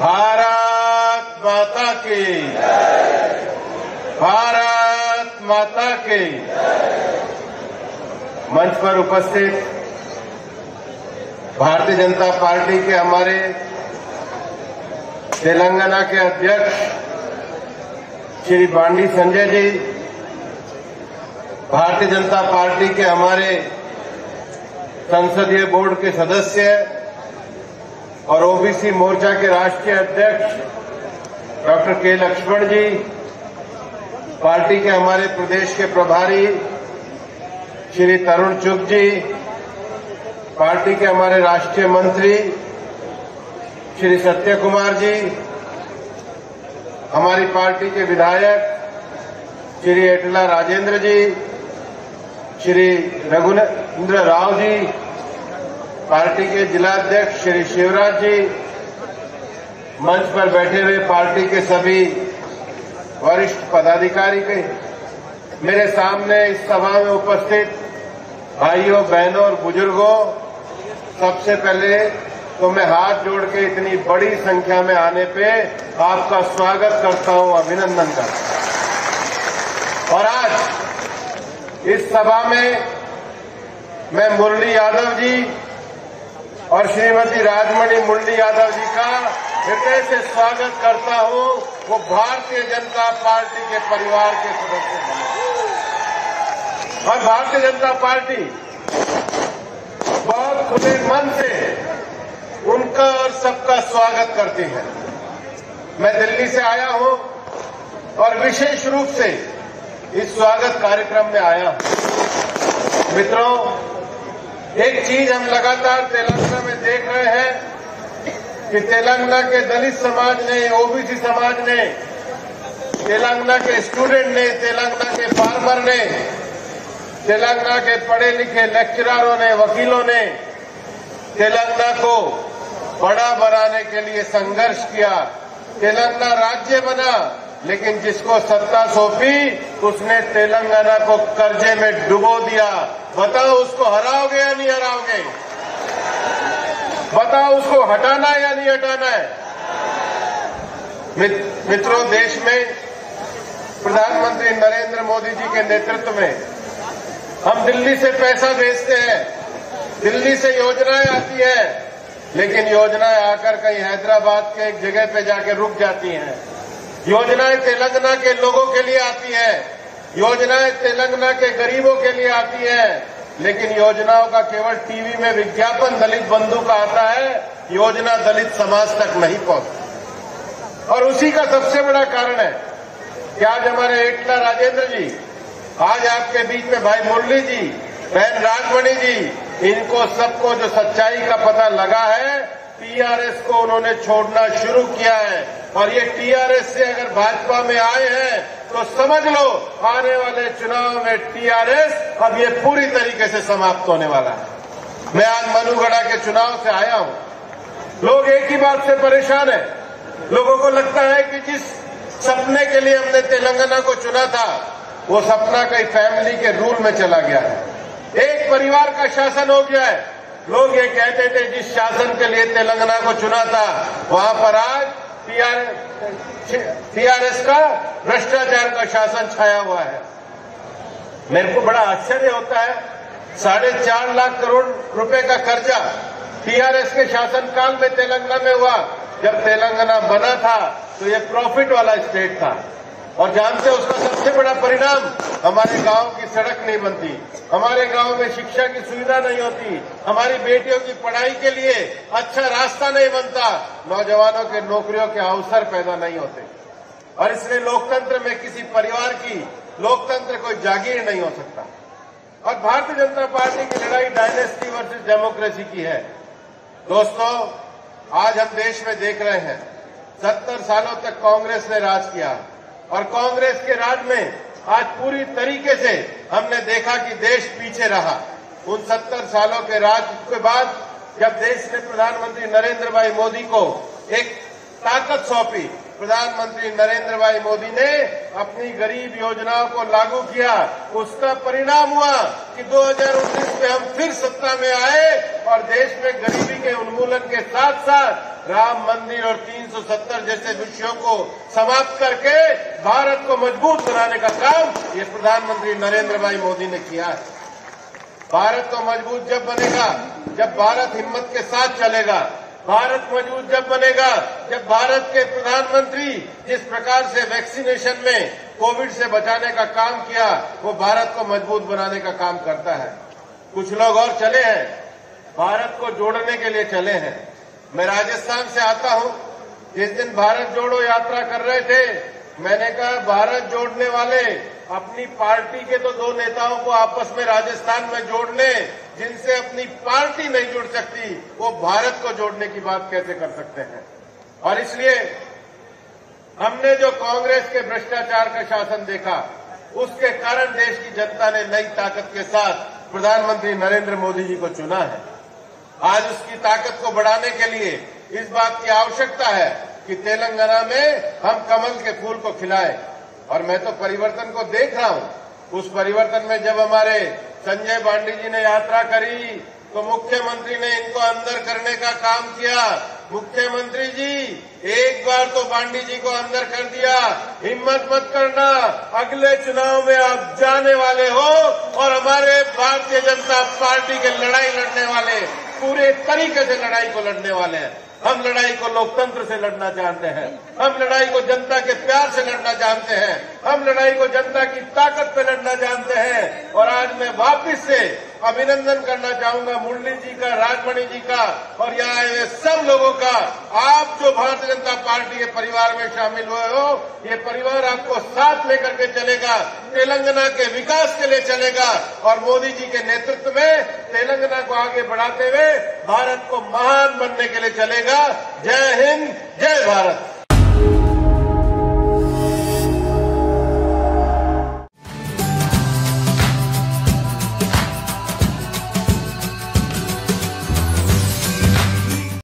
भारत माता की, भारत माता की। मंच पर उपस्थित भारतीय जनता पार्टी के हमारे तेलंगाना के अध्यक्ष श्री बांडी संजय जी, भारतीय जनता पार्टी के हमारे संसदीय बोर्ड के सदस्य और ओबीसी मोर्चा के राष्ट्रीय अध्यक्ष डॉक्टर के लक्ष्मण जी, पार्टी के हमारे प्रदेश के प्रभारी श्री तरुण चुग जी, पार्टी के हमारे राष्ट्रीय मंत्री श्री सत्य कुमार जी, हमारी पार्टी के विधायक श्री एटला राजेंद्र जी, श्री रघुनेंद्र राव जी, पार्टी के जिलाध्यक्ष श्री शिवराज जी, मंच पर बैठे हुए पार्टी के सभी वरिष्ठ पदाधिकारी के, मेरे सामने इस सभा में उपस्थित भाइयों बहनों और बुजुर्गों, सबसे पहले तो मैं हाथ जोड़ के इतनी बड़ी संख्या में आने पे आपका स्वागत करता हूं, अभिनंदन करता हूं। और आज इस सभा में मैं मुरली यादव जी और श्रीमती राजमणि मुरली यादव जी का हृदय से स्वागत करता हूं। वो भारतीय जनता पार्टी के परिवार के सदस्य बने और भारतीय जनता पार्टी बहुत खुले मन से उनका और सबका स्वागत करती है। मैं दिल्ली से आया हूं और विशेष रूप से इस स्वागत कार्यक्रम में आया हूं। मित्रों, एक चीज हम लगातार तेलंगाना में देख रहे हैं कि तेलंगाना के दलित समाज ने, ओबीसी समाज ने, तेलंगाना के स्टूडेंट ने, तेलंगाना के फार्मर ने, तेलंगाना के पढ़े लिखे लेक्चररों ने, वकीलों ने तेलंगाना को बड़ा बनाने के लिए संघर्ष किया। तेलंगाना राज्य बना, लेकिन जिसको सत्ता सौंपी उसने तेलंगाना को कर्जे में डुबो दिया। बताओ, उसको हराओगे या नहीं हराओगे? बताओ, उसको हटाना है या नहीं हटाना है? मित्रों, देश में प्रधानमंत्री नरेंद्र मोदी जी के नेतृत्व में हम दिल्ली से पैसा भेजते हैं, दिल्ली से योजनाएं आती है, लेकिन योजनाएं आकर कहीं हैदराबाद के एक जगह पे जाके रुक जाती हैं। योजनाएं तेलंगाना के लोगों के लिए आती है, योजनाएं तेलंगाना के गरीबों के लिए आती है, लेकिन योजनाओं का केवल टीवी में विज्ञापन दलित बंधु का आता है, योजना दलित समाज तक नहीं पहुंचती। और उसी का सबसे बड़ा कारण है कि आज हमारे एटला राजेंद्र जी, आज आपके बीच में भाई मुरली जी, बहन राजमणि जी, इनको सबको जो सच्चाई का पता लगा है, टीआरएस को उन्होंने छोड़ना शुरू किया है। और ये टीआरएस से अगर भाजपा में आए हैं तो समझ लो आने वाले चुनाव में टीआरएस अब ये पूरी तरीके से समाप्त होने वाला है। मैं आज मनुगढ़ा के चुनाव से आया हूं। लोग एक ही बात से परेशान है। लोगों को लगता है कि जिस सपने के लिए हमने तेलंगाना को चुना था, वो सपना कई फैमिली के रूल में चला गया है, एक परिवार का शासन हो गया है। लोग ये कहते थे जिस शासन के लिए तेलंगाना को चुना था, वहां पर आज टीआरएस का भ्रष्टाचार का शासन छाया हुआ है। मेरे को बड़ा आश्चर्य होता है, 4.5 लाख करोड़ रुपए का कर्जा टीआरएस के शासनकाल में तेलंगाना में हुआ। जब तेलंगाना बना था तो ये प्रॉफिट वाला स्टेट था, और जानते उसका सबसे बड़ा परिणाम, हमारे गांव की सड़क नहीं बनती, हमारे गांव में शिक्षा की सुविधा नहीं होती, हमारी बेटियों की पढ़ाई के लिए अच्छा रास्ता नहीं बनता, नौजवानों के नौकरियों के अवसर पैदा नहीं होते। और इसलिए लोकतंत्र में किसी परिवार की, लोकतंत्र कोई जागीर नहीं हो सकता। और भारतीय जनता पार्टी की लड़ाई डायनेस्टी वर्सेस डेमोक्रेसी की है। दोस्तों, आज हम देश में देख रहे हैं 70 सालों तक कांग्रेस ने राज किया, और कांग्रेस के राज में आज पूरी तरीके से हमने देखा कि देश पीछे रहा। उन 70 सालों के राज के बाद जब देश ने प्रधानमंत्री नरेंद्र भाई मोदी को एक ताकत सौंपी, प्रधानमंत्री नरेंद्र भाई मोदी ने अपनी गरीब योजनाओं को लागू किया, उसका परिणाम हुआ कि 2019 में हम फिर सत्ता में आए और देश में गरीबी के उन्मूलन के साथ साथ राम मंदिर और 370 जैसे विषयों को समाप्त करके भारत को मजबूत बनाने का काम ये प्रधानमंत्री नरेंद्र भाई मोदी ने किया है। भारत तो मजबूत जब बनेगा जब भारत हिम्मत के साथ चलेगा। भारत मजबूत जब बनेगा जब भारत के प्रधानमंत्री जिस प्रकार से वैक्सीनेशन में कोविड से बचाने का काम किया वो भारत को मजबूत बनाने का काम करता है। कुछ लोग और चले हैं, भारत को जोड़ने के लिए चले हैं। मैं राजस्थान से आता हूं। जिस दिन भारत जोड़ो यात्रा कर रहे थे मैंने कहा भारत जोड़ने वाले अपनी पार्टी के तो 2 नेताओं को आपस में राजस्थान में जोड़ ले, जिनसे अपनी पार्टी नहीं जुड़ सकती वो भारत को जोड़ने की बात कैसे कर सकते हैं। और इसलिए हमने जो कांग्रेस के भ्रष्टाचार का शासन देखा उसके कारण देश की जनता ने नई ताकत के साथ प्रधानमंत्री नरेंद्र मोदी जी को चुना है। आज उसकी ताकत को बढ़ाने के लिए इस बात की आवश्यकता है कि तेलंगाना में हम कमल के फूल को खिलाएं। और मैं तो परिवर्तन को देख रहा हूं। उस परिवर्तन में जब हमारे संजय बांडी जी ने यात्रा करी तो मुख्यमंत्री ने इनको अंदर करने का काम किया। मुख्यमंत्री जी एक बार तो बांडी जी को अंदर कर दिया, हिम्मत मत करना, अगले चुनाव में आप जाने वाले हो और हमारे भारतीय जनता पार्टी के लड़ाई लड़ने वाले पूरे तरीके से लड़ाई को लड़ने वाले हैं। हम लड़ाई को लोकतंत्र से लड़ना जानते हैं, हम लड़ाई को जनता के प्यार से लड़ना जानते हैं, हम लड़ाई को जनता की ताकत पे लड़ना जानते हैं। और आज मैं वापस से अभिनंदन करना चाहूंगा मुरली जी का, राजमणि जी का और यहाँ आए हुए सब लोगों का। आप जो भारतीय जनता पार्टी के परिवार में शामिल हुए हो, ये परिवार आपको साथ लेकर के चलेगा, तेलंगाना के विकास के लिए चलेगा और मोदी जी के नेतृत्व में तेलंगाना को आगे बढ़ाते हुए भारत को महान बनने के लिए चलेगा। जय हिंद, जय भारत।